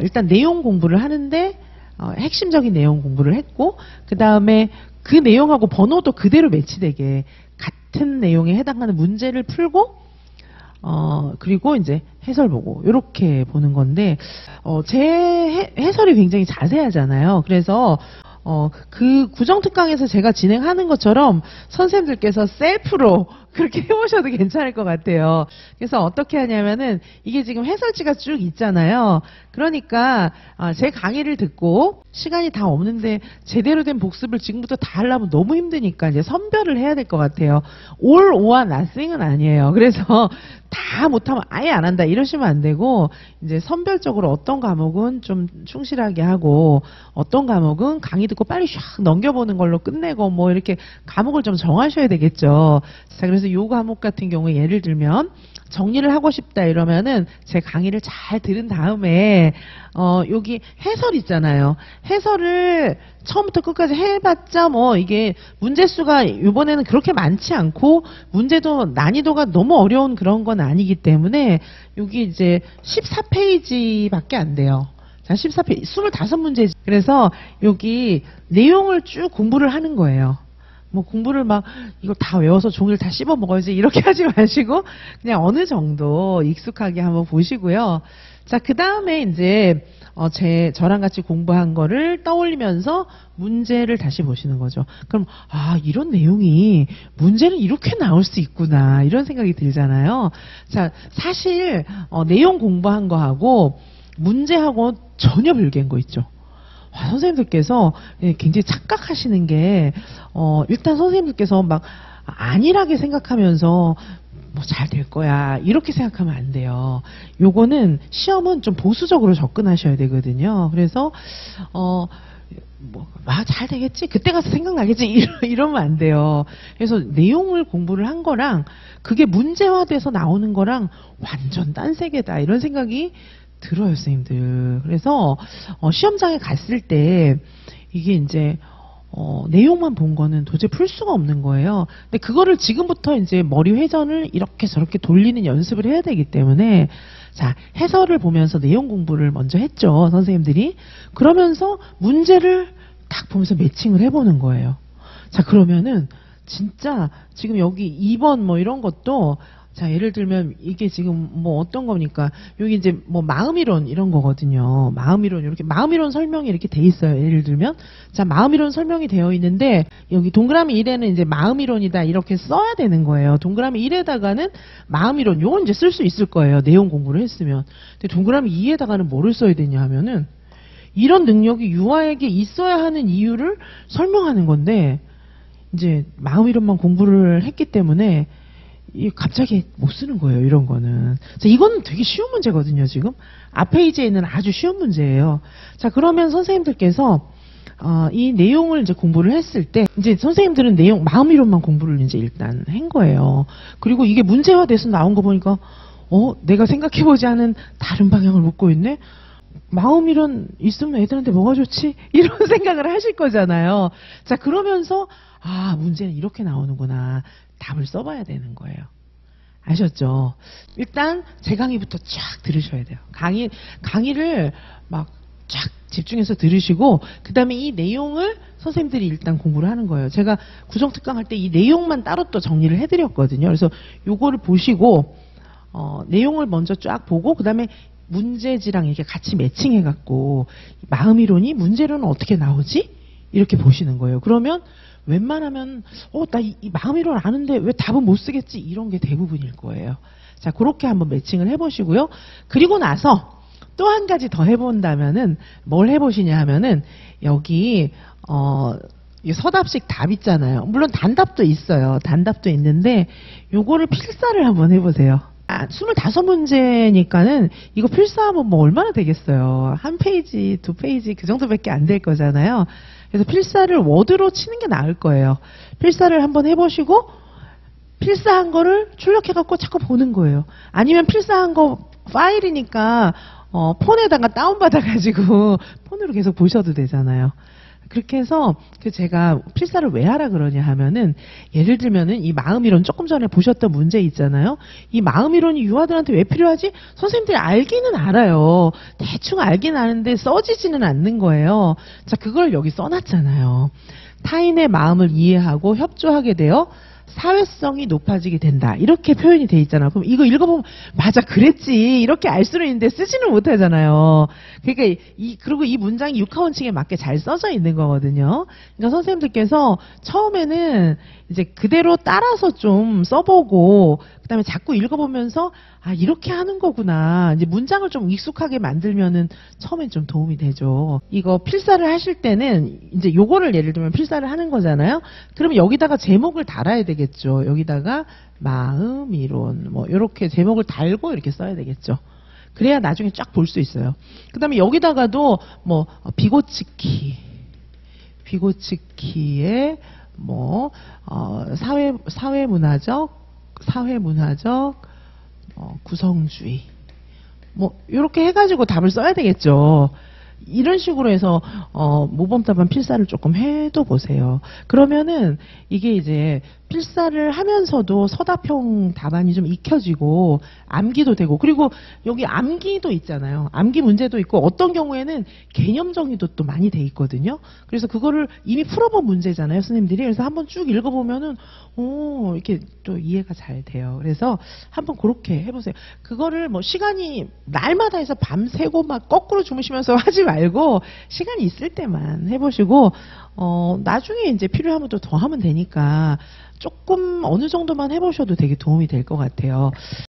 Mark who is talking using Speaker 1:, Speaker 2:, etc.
Speaker 1: 일단 내용 공부를 하는데 핵심적인 내용 공부를 했고, 그 다음에 그 내용하고 번호도 그대로 매치되게 같은 내용에 해당하는 문제를 풀고, 그리고 이제 해설 보고, 이렇게 보는 건데, 제 해설이 굉장히 자세하잖아요. 그래서, 그 구정특강에서 제가 진행하는 것처럼 선생님들께서 셀프로 그렇게 해보셔도 괜찮을 것 같아요. 그래서 어떻게 하냐면은, 이게 지금 해설지가 쭉 있잖아요. 그러니까 제 강의를 듣고 시간이 다 없는데 제대로 된 복습을 지금부터 다 하려면 너무 힘드니까 이제 선별을 해야 될 것 같아요. all or nothing은 아니에요. 그래서 다 못하면 아예 안 한다 이러시면 안 되고, 이제 선별적으로 어떤 과목은 좀 충실하게 하고 어떤 과목은 강의 듣고 빨리 샥 넘겨보는 걸로 끝내고, 뭐 이렇게 과목을 좀 정하셔야 되겠죠. 자, 그래서 요 과목 같은 경우에 예를 들면 정리를 하고 싶다 이러면은 제 강의를 잘 들은 다음에 여기 해설 있잖아요. 해설을 처음부터 끝까지 해봤자 뭐 이게 문제수가 이번에는 그렇게 많지 않고 문제도 난이도가 너무 어려운 그런 건 아니기 때문에 여기 이제 14페이지밖에 안 돼요. 자, 14페이지 25문제. 그래서 여기 내용을 쭉 공부를 하는 거예요. 뭐 공부를 막 이걸 다 외워서 종이를 다 씹어 먹어야지 이렇게 하지 마시고 그냥 어느 정도 익숙하게 한번 보시고요. 자, 그 다음에 이제 저랑 같이 공부한 거를 떠올리면서 문제를 다시 보시는 거죠. 그럼 이런 내용이 문제는 이렇게 나올 수 있구나 이런 생각이 들잖아요. 자, 사실 내용 공부한 거하고 문제하고 전혀 별개인 거 있죠. 선생님들께서 굉장히 착각하시는 게 일단 선생님들께서 막 안일하게 생각하면서 뭐 잘 될 거야 이렇게 생각하면 안 돼요. 요거는 시험은 좀 보수적으로 접근하셔야 되거든요. 그래서 잘 되겠지 그때 가서 생각나겠지 이러면 안 돼요. 그래서 내용을 공부를 한 거랑 그게 문제화돼서 나오는 거랑 완전 딴 세계다 이런 생각이 들어요, 선생님들. 그래서 시험장에 갔을 때 이게 이제 내용만 본 거는 도저히 풀 수가 없는 거예요. 근데 그거를 지금부터 이제 머리 회전을 이렇게 저렇게 돌리는 연습을 해야 되기 때문에, 자, 해설을 보면서 내용 공부를 먼저 했죠, 선생님들이. 그러면서 문제를 딱 보면서 매칭을 해보는 거예요. 자, 그러면은 진짜 지금 여기 2번 뭐 이런 것도, 자, 예를 들면 이게 지금 뭐 어떤 거니까 여기 이제 뭐 마음이론 이런 거거든요. 마음이론 이렇게 마음이론 설명이 이렇게 돼 있어요. 예를 들면 자, 마음이론 설명이 되어 있는데 여기 동그라미 1에는 이제 마음이론이다 이렇게 써야 되는 거예요. 동그라미 1에다가는 마음이론 요건 이제 쓸 수 있을 거예요. 내용 공부를 했으면. 근데 동그라미 2에다가는 뭐를 써야 되냐 하면은 이런 능력이 유아에게 있어야 하는 이유를 설명하는 건데 이제 마음이론만 공부를 했기 때문에 갑자기 못 쓰는 거예요, 이런 거는. 자, 이거는 되게 쉬운 문제거든요, 지금. 앞 페이지에 있는 아주 쉬운 문제예요. 자, 그러면 선생님들께서, 이 내용을 이제 공부를 했을 때, 이제 선생님들은 마음이론만 공부를 이제 일단 한 거예요. 그리고 이게 문제화돼서 나온 거 보니까, 내가 생각해보지 않은 다른 방향을 묻고 있네? 마음이론 있으면 애들한테 뭐가 좋지? 이런 생각을 하실 거잖아요. 자, 그러면서, 문제는 이렇게 나오는구나. 답을 써봐야 되는 거예요. 아셨죠? 일단 제 강의부터 쫙 들으셔야 돼요. 강의를 막 쫙 집중해서 들으시고 그 다음에 이 내용을 선생님들이 일단 공부를 하는 거예요. 제가 구정특강 할 때 이 내용만 따로 또 정리를 해드렸거든요. 그래서 요거를 보시고 내용을 먼저 쫙 보고 그 다음에 문제지랑 이렇게 같이 매칭해갖고 마음이론이 문제로는 어떻게 나오지? 이렇게 보시는 거예요. 그러면 웬만하면 나 이 마음이론 아는데 왜 답은 못 쓰겠지 이런 게 대부분일 거예요. 자, 그렇게 한번 매칭을 해보시고요. 그리고 나서 또 한 가지 더 해본다면은 뭘 해보시냐 하면은 여기 서답식 답 있잖아요. 물론 단답도 있어요. 단답도 있는데 요거를 필사를 한번 해보세요. 25문제니까는 이거 필사하면 뭐 얼마나 되겠어요. 한 페이지, 2페이지 그 정도밖에 안 될 거잖아요. 그래서 필사를 워드로 치는 게 나을 거예요. 필사를 한번 해보시고 필사한 거를 출력해갖고 자꾸 보는 거예요. 아니면 필사한 거 파일이니까 폰에다가 다운받아가지고 폰으로 계속 보셔도 되잖아요. 그렇게 해서 제가 필사를 왜 하라 그러냐 하면은 예를 들면은 이 마음이론 조금 전에 보셨던 문제 있잖아요. 이 마음이론이 유아들한테 왜 필요하지? 선생님들이 알기는 알아요. 대충 알긴 아는데 써지지는 않는 거예요. 자, 그걸 여기 써놨잖아요. 타인의 마음을 이해하고 협조하게 되어 사회성이 높아지게 된다. 이렇게 표현이 돼 있잖아요. 그럼 이거 읽어보면 맞아 그랬지 이렇게 알 수는 있는데 쓰지는 못하잖아요. 그러니까 그리고 이 문장이 육하원칙에 맞게 잘 써져 있는 거거든요. 그러니까 선생님들께서 처음에는 이제 그대로 따라서 좀 써보고 그다음에 자꾸 읽어보면서 아 이렇게 하는 거구나. 이제 문장을 좀 익숙하게 만들면은 처음엔 좀 도움이 되죠. 이거 필사를 하실 때는 이제 요거를 예를 들면 필사를 하는 거잖아요. 그러면 여기다가 제목을 달아야 되겠죠. 여기다가 마음이론 뭐 이렇게 제목을 달고 이렇게 써야 되겠죠. 그래야 나중에 쫙 볼 수 있어요. 그다음에 여기다가도 뭐 비고치키의 뭐 사회문화적 구성주의 뭐 이렇게 해가지고 답을 써야 되겠죠. 이런 식으로 해서 모범답안 필사를 조금 해도 보세요. 그러면은 이게 이제 필사를 하면서도 서답형 답안이 좀 익혀지고 암기도 되고 그리고 여기 암기도 있잖아요. 암기 문제도 있고 어떤 경우에는 개념 정의도 또 많이 돼 있거든요. 그래서 그거를 이미 풀어본 문제잖아요, 선생님들이. 그래서 한번 쭉 읽어보면은 이렇게 또 이해가 잘 돼요. 그래서 한번 그렇게 해보세요. 그거를 뭐 시간이 날마다 해서 밤새고 막 거꾸로 주무시면서 하지 말고 시간이 있을 때만 해보시고 나중에 이제 필요하면 또 더 하면 되니까 조금 어느 정도만 해보셔도 되게 도움이 될 것 같아요.